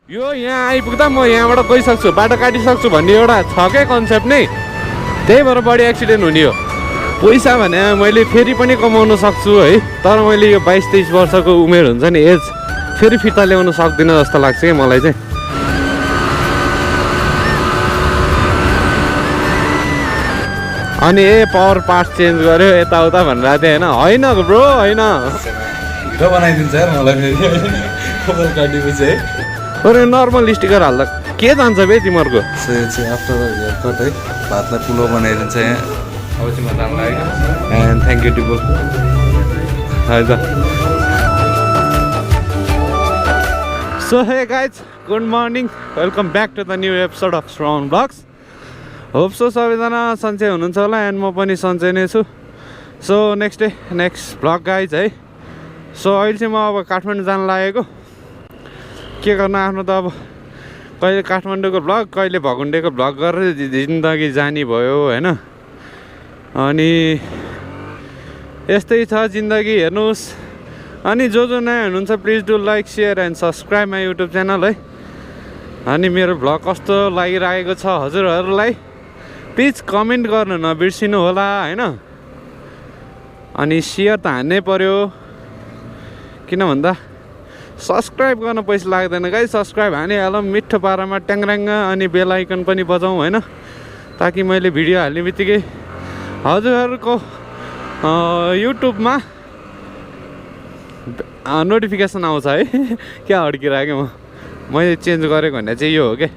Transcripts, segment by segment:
यो यहाँ आइपुग्दा म यहाँबाट गइसक्छु, बाटो काटिसक्छु भन्ने एउटा छ क्या कन्सेप्ट नै, त्यही भएर बढी एक्सिडेन्ट हुने हो। पैसा भने मैले फेरि पनि कमाउन सक्छु है, तर मैले यो 22-23 वर्षको उमेर हुन्छ नि, एज फेरि फिर्ता ल्याउन सक्दिनँ जस्तो लाग्छ कि मलाई चाहिँ। अनि पावर पार्ट चेन्ज गर्यो यताउता भनेर थिएँ होइन ब्रो होइन हिरो बनाइदिन्छ यार मलाई फेरि कपाल काटेपछि है। अरे नर्मल स्टिकर हाल्दा के जान्छ बे तिमीहरूको? आफ्टर हेयरकट है भातलाई पुलो बनाइदिन्छ यहाँ। अब चाहिँ म जान लागेको एन्ड थ्याङ्क यू डिबल हजुर। So hey guys, good morning, welcome back to the new episode of Shravan vlogs. Hope so सबैजना सन्चै हुनुहुन्छ होला, एन्ड म पनि सन्चै नै छु। सो नेक्स्ट भ्लग गाइज है। सो अहिले चाहिँ म अब काठमाडौँ जान लागेको, के गर्नु आफ्नो त अब कहिले काठमाडौँको भ्लग कहिले भकुन्डेको भ्लग गरेर जिन्दगी जानी भयो होइन। अनि यस्तै छ जिन्दगी, हेर्नुहोस्। अनि जो नयाँ हुनुहुन्छ please do like share and subscribe my YouTube channel है। अनि मेरो भ्लग कस्तो लागिरहेको छ हजुरहरूलाई प्लिज कमेन्ट गर्नु नबिर्सिनु होला होइन। अनि सेयर त हान्नै पर्यो, किन भन्दा सब्सक्राइब गर्न पैसा लाग्दैन गाइस। सब्सक्राइब हानिहालौँ मिठो पारामा ट्याङराङ्ग, अनि बेल आइकन पनि बजाउँ होइन, ताकि मैले भिडियो हाल्ने बित्तिकै हजुरहरूको युट्युबमा नोटिफिकेसन आउँछ है। क्या अड्किरहेको मैले चेन्ज गरेको भन्ने चाहिँ यो हो क्या,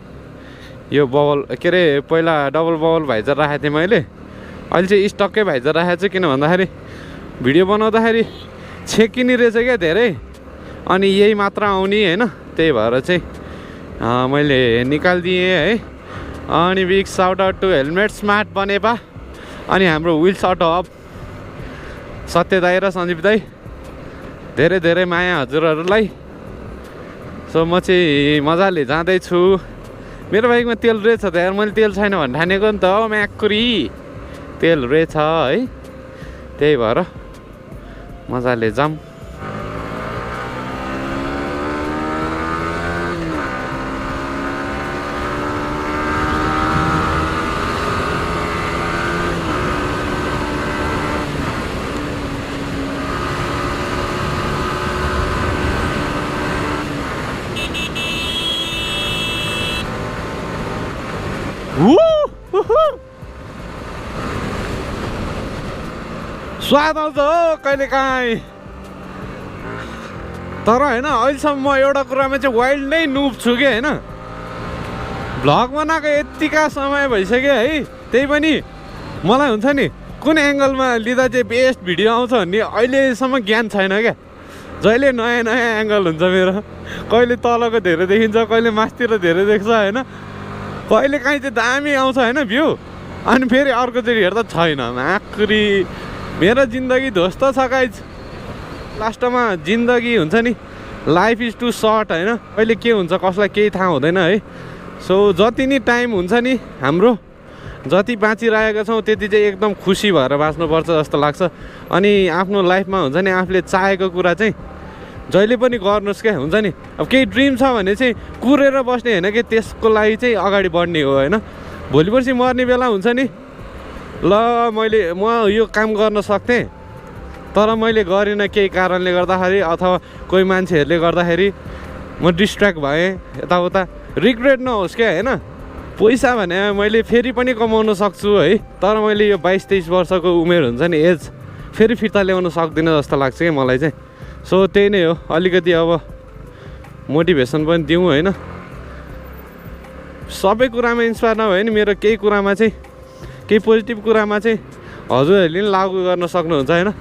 यो बबल के अरे पहिला डबल बबल भाइजर राखेको थिएँ मैले, अहिले चाहिँ स्टक्कै भाइजर राखेको छु। किन भन्दाखेरि भिडियो बनाउँदाखेरि छेकिने रहेछ क्या धेरै, अनि यही मात्र आउने होइन, त्यही भएर चाहिँ मैले निकालिदिएँ है। अनि big shout out to helmet smart Banepa, अनि हाम्रो विल्स अटो हब सत्य दाई र सञ्जीव दाई, धेरै धेरै माया हजुरहरूलाई। सो म चाहिँ मजाले जाँदैछु। मेरो बाइकमा तेल रहेछ त यार, मैले तेल छैन भने ठानेको नि त हो, म्याकुरी तेल रहेछ है, त्यही भएर मजाले जाऊँ। स्वाद आउँछ हो कहिले काहीँ, तर होइन अहिलेसम्म म एउटा कुरामा चाहिँ वाइल्ड नै नुब छु कि होइन। भ्लग बनाएको यतिका समय भइसक्यो है, त्यही पनि मलाई हुन्छ नि कुन एङ्गलमा लिँदा चाहिँ बेस्ट भिडियो आउँछ भन्ने अहिलेसम्म ज्ञान छैन क्या। जहिले नयाँ नयाँ एङ्गल हुन्छ मेरो, कहिले तलको धेरै देखिन्छ, कहिले मासतिर धेरै देख्छ होइन, कहिले काहीँ चाहिँ दामी आउँछ होइन भ्यू, अनि फेरि अर्कोचोटि हेर्दा छैन। माकुरी मेरो जिन्दगी ध्वस्त छ गाइज। लास्टमा जिन्दगी हुन्छ नि, लाइफ इज टु सर्ट होइन, अहिले के हुन्छ कसलाई केही थाहा हुँदैन है। सो जति नि टाइम हुन्छ नि हाम्रो, जति बाँचिरहेका छौँ त्यति चाहिँ एकदम खुसी भएर बाँच्नुपर्छ जस्तो लाग्छ। अनि आफ्नो लाइफमा हुन्छ नि आफूले चाहेको कुरा चाहिँ जहिले पनि गर्नुहोस् क्या, हुन्छ नि। अब केही ड्रिम छ भने चाहिँ कुरेर बस्ने होइन कि, त्यसको लागि चाहिँ अगाडि बढ्ने हो होइन। भोलि पर्सि मर्ने बेला हुन्छ नि, ल म यो काम गर्न सक्थेँ तर मैले गरिनँ केही कारणले गर्दाखेरि, अथवा कोही मान्छेहरूले गर्दाखेरि म डिस्ट्र्याक्ट भएँ यताउता, रिग्रेट नहोस् क्या होइन। पैसा भने मैले फेरि पनि कमाउन सक्छु है, तर मैले यो 22-23 वर्षको उमेर हुन्छ नि, एज फेरि फिर्ता ल्याउन सक्दिनँ जस्तो लाग्छ कि मलाई चाहिँ। सो त्यही नै हो, अलिकति अब मोटिभेसन पनि दिउँ होइन। सबै कुरामा इन्सपायर नभए नि मेरो केही कुरामा चाहिँ, केही पोजिटिभ कुरामा चाहिँ हजुरहरूले पनि लागु गर्न सक्नुहुन्छ होइन।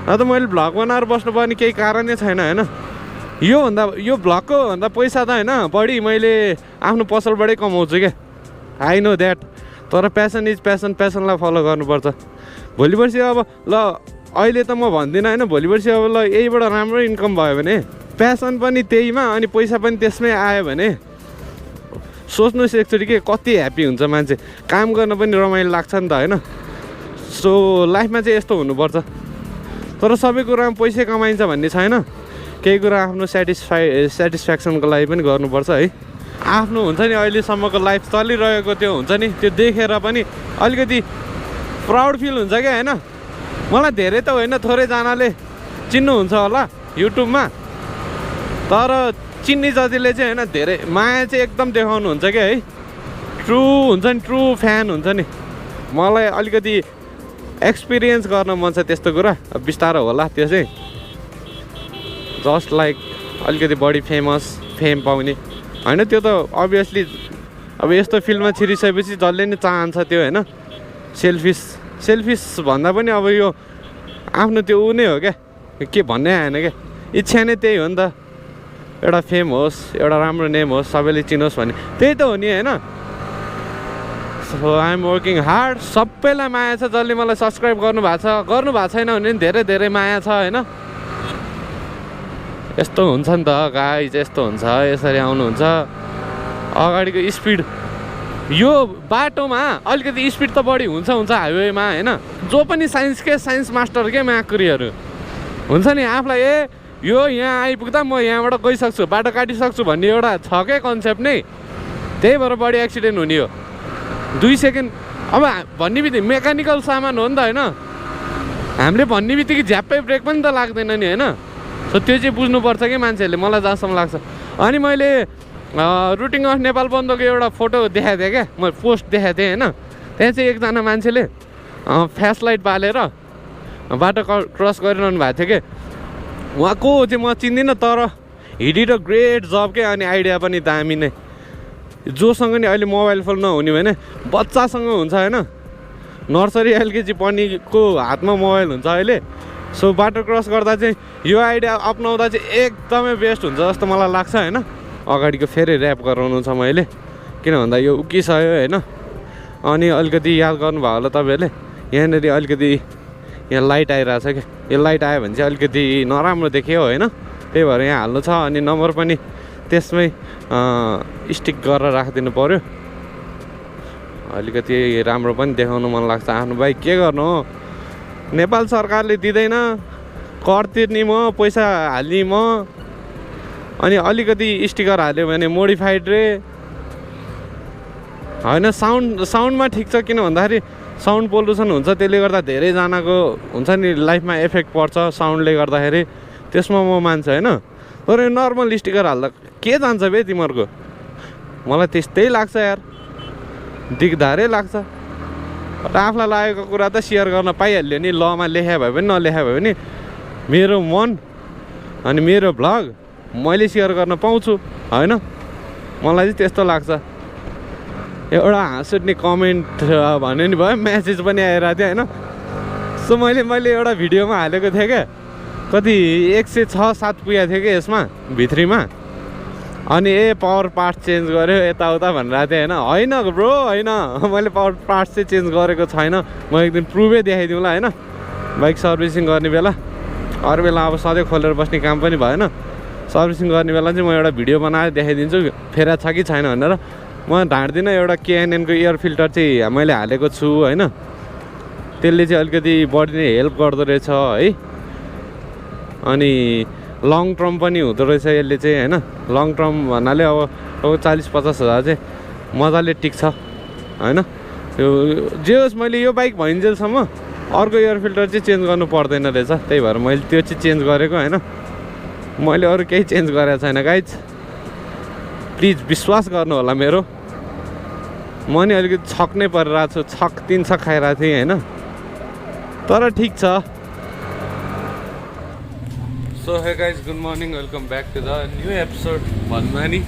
त मैले भ्लग बनाएर बस्नुपर्ने केही कारणै छैन होइन। यो भ्लगको भन्दा पैसा त होइन बढी मैले आफ्नो पसलबाटै कमाउँछु क्या, आई नो द्याट। तर प्यासन इज प्यासन, प्यासनलाई फलो गर्नुपर्छ। भोलि पर्सि अब ल अहिले त म भन्दिनँ होइन, भोलि पर्सि अब ल यहीबाट राम्रो इन्कम भयो भने प्यासन पनि त्यहीमा अनि पैसा पनि त्यसमै आयो भने सोच्नुहोस् एकचोटि के कति ह्याप्पी हुन्छ मान्छे, काम गर्न पनि रमाइलो लाग्छ नि त होइन। सो लाइफमा चाहिँ यस्तो हुनुपर्छ। तर सबै कुरामा पैसा कमाइन्छ भन्ने छैन, केही कुरा आफ्नो सेटिस्फ्याक्सनको लागि पनि गर्नुपर्छ है। आफ्नो हुन्छ नि अहिलेसम्मको लाइफ चलिरहेको त्यो हुन्छ नि त्यो देखेर पनि अलिकति प्राउड फिल हुन्छ क्या होइन। मलाई धेरै त होइन थोरैजनाले चिन्नुहुन्छ होला युट्युबमा, तर चिन्ने जतिले चाहिँ होइन धेरै माया चाहिँ एकदम देखाउनुहुन्छ क्या है। ट्रु हुन्छ नि, ट्रु फ्यान हुन्छ नि। मलाई अलिकति एक्सपिरियन्स गर्न मन छ त्यस्तो कुरा, बिस्तारो होला त्यो चाहिँ। जस्ट लाइक अलिकति बढी फेम पाउने होइन, त्यो त अभियसली अब यस्तो फिल्डमा छिरिसकेपछि जसले नै चाहन्छ त्यो होइन। सेल्फिस भन्दा पनि अब यो आफ्नो त्यो ऊ नै हो क्या, के भन्ने आएन क्या, इच्छा नै त्यही हो नि त। एउटा फेम होस्, एउटा राम्रो नेम होस्, सबैले चिनोस् भन्ने त्यही त हो नि होइन। So I am working hard. सबैलाई माया छ, जसले मलाई सब्सक्राइब गर्नुभएको छैन भने पनि धेरै धेरै माया छ होइन। यस्तो हुन्छ नि त गाइज, यस्तो हुन्छ, यसरी आउनुहुन्छ। अगाडिको स्पिड, यो बाटोमा अलिकति स्पिड त बढी हुन्छ हाइवेमा होइन। जो पनि साइन्स मास्टर के माकुरीहरू हुन्छ नि, आफूलाई यो यहाँ आइपुग्दा म यहाँबाट गइसक्छु, बाटो काटिसक्छु भन्ने एउटा छ क्या कन्सेप्ट नै। त्यही भएर बढी एक्सिडेन्ट हुने हो। 2 सेकेन्ड अब भन्ने बित्तिकै मेकानिकल सामान हो नि त होइन। हामीले भन्ने बित्तिकै झ्याप्पै ब्रेक पनि त लाग्दैन नि होइन। सो त्यो चाहिँ बुझ्नुपर्छ कि मान्छेहरूले, मलाई जहाँसम्म लाग्छ। अनि मैले रुटिङ अफ नेपाल बन्दको एउटा फोटो देखाएको थिएँ क्या, मैले पोस्ट देखाएको थिएँ होइन। त्यहाँ चाहिँ एकजना मान्छेले फ्ल्यास लाइट बालेर बाटो क्रस गरिरहनु भएको थियो कि। उहाँको चाहिँ म चिन्दिनँ, तर हि डिड अ ग्रेट जब के। अनि आइडिया पनि दामी नै। जोसँग नि अहिले मोबाइल फोन नहुने भने बच्चासँग हुन्छ होइन। नर्सरी एलकेजी पढ्नेको हातमा मोबाइल हुन्छ अहिले। सो बाटो क्रस गर्दा चाहिँ यो आइडिया अपनाउँदा चाहिँ एकदमै बेस्ट हुन्छ जस्तो मलाई लाग्छ होइन। अगाडिको फेरि ऱ्याप गराउनु छ मैले, किन भन्दा यो उकिसक्यो होइन। अनि अलिकति याद गर्नुभयो होला तपाईँहरूले, यहाँनिर अलिकति यहाँ लाइट आइरहेछ क्या। यो लाइट आयो भने चाहिँ अलिकति नराम्रो देखियो होइन, त्यही भएर यहाँ हाल्नु छ। अनि नम्बर पनि त्यसमै स्टिक गरेर राखिदिनु पऱ्यो। अलिकति राम्रो पनि देखाउनु मन लाग्छ आफ्नो बाइक, के गर्नु हो। नेपाल सरकारले दिँदैन, कर तिर्ने म, पैसा हाल्ने म। अनि अलिकति स्टिकर हाल्यो भने मोडिफाइड रे होइन। साउन्डमा ठिक छ, किन भन्दाखेरि साउन्ड पोल्युसन हुन्छ, त्यसले गर्दा धेरैजनाको हुन्छ नि लाइफमा इफेक्ट पर्छ साउन्डले गर्दाखेरि। त्यसमा म मान्छु होइन। तर यो नर्मल स्टिकर हाल्दा के जान्छ बे तिमीहरूको, मलाई त्यस्तै लाग्छ यार, दिगदारै लाग्छ। आफूलाई लागेको कुरा त सेयर गर्न पाइहाल्यो नि, लमा लेखा भए पनि नलेखा भए पनि मेरो मन अनि मेरो भ्लग मैले सेयर गर्न पाउँछु होइन। मलाई चाहिँ त्यस्तो लाग्छ। एउटा हाँसुट्ने कमेन्ट भन्यो नि भयो, म्यासेज पनि आइरहेको थियो होइन। सो मैले एउटा भिडियोमा हालेको थिएँ क्या, कति 106-7 पुगेको थियो कि यसमा भित्रीमा। अनि पावर पार्ट चेन्ज गर्यो यताउता भनिरहेको थिएँ होइन। होइन ब्रो होइन, मैले पावर पार्ट चाहिँ चेन्ज गरेको छैन। म एक दिन प्रुफै देखाइदिउँला होइन, बाइक सर्भिसिङ गर्ने बेला। अरू बेला अब सधैँ खोलेर बस्ने काम पनि भएन। सर्भिसिङ गर्ने बेला चाहिँ म एउटा भिडियो बनाएर देखाइदिन्छु फेरा छ कि छैन भनेर। म ढाँट्दिनँ। एउटा केएनएनको एयर फिल्टर चाहिँ मैले हालेको छु होइन। त्यसले चाहिँ अलिकति बडी नै हेल्प गर्दो रहेछ है। अनि लङ टर्म पनि हुँदो रहेछ यसले चाहिँ होइन। लङ टर्म भन्नाले अब 40-50 हजार चाहिँ मजाले टिक्छ होइन। यो जे होस्, मैले यो बाइक भइन्जेलसम्म अर्को एयर फिल्टर चाहिँ चेन्ज गर्नु पर्दैन रहेछ, त्यही भएर मैले त्यो चाहिँ चेन्ज गरेको होइन। मैले अरू केही चेन्ज गरेको छैन गाइज, प्लिज विश्वास गर्नु होला मेरो। म नि अलिकति छक नै परिरहेको छु, 3 छक खाइरहेको थिएँ होइन, तर ठिक छ। So hey guys, good morning, welcome back to the new episode. भन्दा नि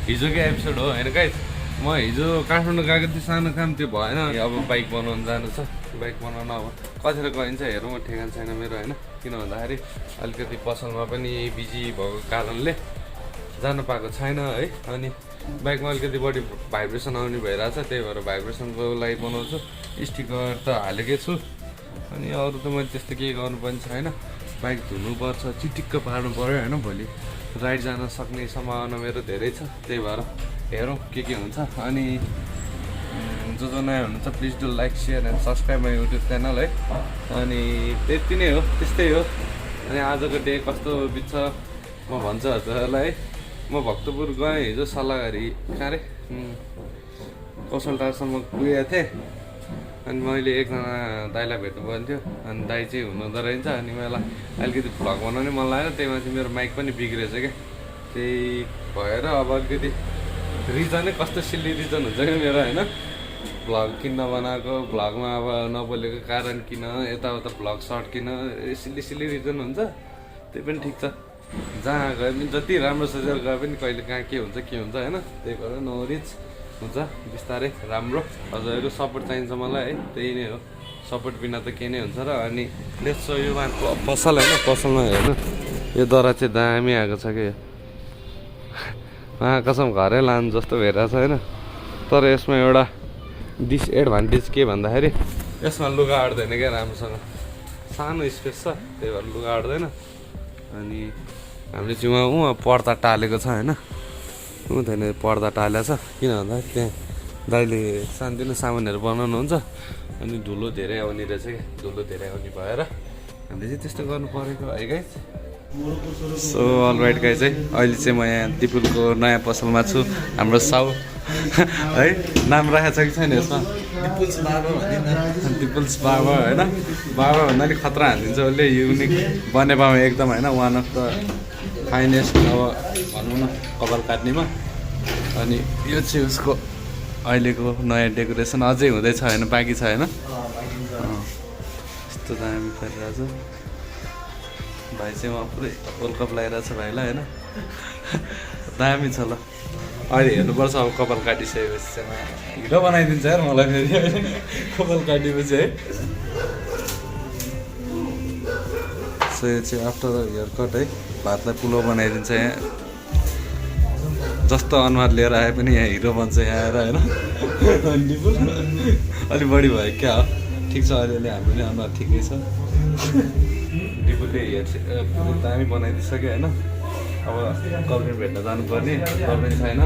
हिजोकै एपिसोड हो होइन गाइज। म हिजो काठमाडौँ गएको थिएँ, सानो काम त्यो भएन। अब बाइक बनाउनु जानु छ। बाइक बनाउन अब कतिखेर गइन्छ हेरौँ, ठेगान छैन मेरो होइन। किन भन्दाखेरि अलिकति पसलमा पनि बिजी भएको कारणले जानु पाएको छैन है। अनि बाइकमा अलिकति बढी भाइब्रेसन आउने भइरहेछ, त्यही भएर भाइब्रेसनको लागि बनाउँछु। स्टिकर त हालेकै छु। अनि अरू त मैले त्यस्तो केही गर्नु पनि छैन। बाइक धुनुपर्छ, चिटिक्क पार्नु पऱ्यो होइन। भोलि राइड जान सक्ने सम्भावना मेरो धेरै छ, त्यही भएर हेरौँ के हुन्छ। अनि जो नयाँ हुनुहुन्छ please do like, share and subscribe my YouTube channel है। अनि त्यति नै हो, त्यस्तै हो। अनि आजको डे कस्तो बित्छ म भन्छु हजुरहरूलाई है म भक्तपुर गएँ हिजो सल्लाहगरी कहाँ रे कौशल टारसम्म पुगेको थिएँ अनि मैले एकजना दाइलाई भेट्नु पर्ने थियो अनि दाइ चाहिँ हुनुहुँदो रहेछ अनि मलाई अलिकति भ्लग बनाउने मन लाग्यो त्यही माथि मेरो माइक पनि बिग्रेछ क्या त्यही भएर अब अलिकति रिजनै कस्तो सिल्ली रिजन हुन्छ क्या मेरो होइन भ्लग किन बनाएको भ्लगमा अब नबोलेको कारण किन यताउता भ्लग सर्ट किन सिल्ली रिजन हुन्छ त्यही पनि ठिक छ जहाँ गए पनि जति राम्रो सोचेर गए पनि कहिले कहाँ के हुन्छ होइन त्यही भएर नो रिच हुन्छ बिस्तारै राम्रो हजुरहरू सपोर्ट चाहिन्छ मलाई है त्यही नै हो सपोर्ट बिना त के नै हुन्छ र अनि लेट्स सो यो पसल होइन पसलमा हेर्नु यो दरा चाहिँ दामी आएको छ क्या कसम घरै लानु जस्तो भइरहेछ होइन तर यसमा एउटा डिसएडभान्टेज के भन्दाखेरि यसमा लुगा आँट्दैन क्या राम्रोसँग सानो स्पेस छ त्यही भएर लुगा आँट्दैन अनि हामीले चाहिँ उहाँ पर्दा टालेको छ होइन त्यहाँदेखि पर्दा टालेको छ किन भन्दा त्यहाँ दाइले सानोतिनो सामानहरू बनाउनुहुन्छ अनि धुलो धेरै आउने रहेछ क्या धुलो धेरै आउने भएर हामीले चाहिँ त्यस्तो गर्नु परेको है गाइस सो अलराइट गाइस है अहिले चाहिँ म यहाँ दिपुलको नयाँ पसलमा छु हाम्रो साउ है नाम राखेको छ कि छैन यसमा दिपुल्स बाबा होइन बाबा भन्दा नि खतरा हानिदिन्छ उसले युनिक बनेपामा एकदम होइन वान अफ द फाइनेस्ट अब भनौँ न कपाल काट्नेमा अनि यो चाहिँ उसको अहिलेको नयाँ डेकोरेसन अझै हुँदैछ होइन बाँकी छ होइन यस्तो दामी परिरहेछ भाइ चाहिँ उहाँ पुरै वर्ल्ड कप लगाइरहेछ भाइलाई होइन दामी छ ल अहिले हेर्नुपर्छ अब कपाल काटिसकेपछि चाहिँ हिरो बनाइदिन्छ यार मलाई फेरि कपाल काटेपछि है सो यो चाहिँ आफ्टर हेयर कट है भातलाई पुलाउ बनाइदिन्छ यहाँ जस्तो अनुहार लिएर आए पनि यहाँ हिरो बन्छ यहाँ आएर होइन अलिक बढी भयो क्या हो ठिक छ अलिअलि हाम्रो नि अनुहार ठिकै छ डिपुले हेयर चाहिँ दामी बनाइदिइसक्यो होइन अब गर्लफ्रेन्ड भेट्न जानुपर्ने गर्लफ्रेन्ड छैन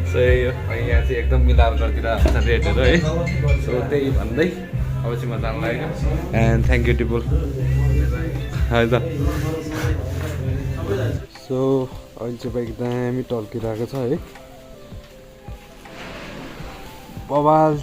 सो यो यहाँ चाहिँ एकदम मिलाएर गरिदिरहेको छ रेटहरू है सो त्यही भन्दै अब चाहिँ म जानु लागेको एन्ड थ्याङ्क यू डिपुल है त सो अहिले चाहिँ बाइक दामी टल्किरहेको छ है बवाल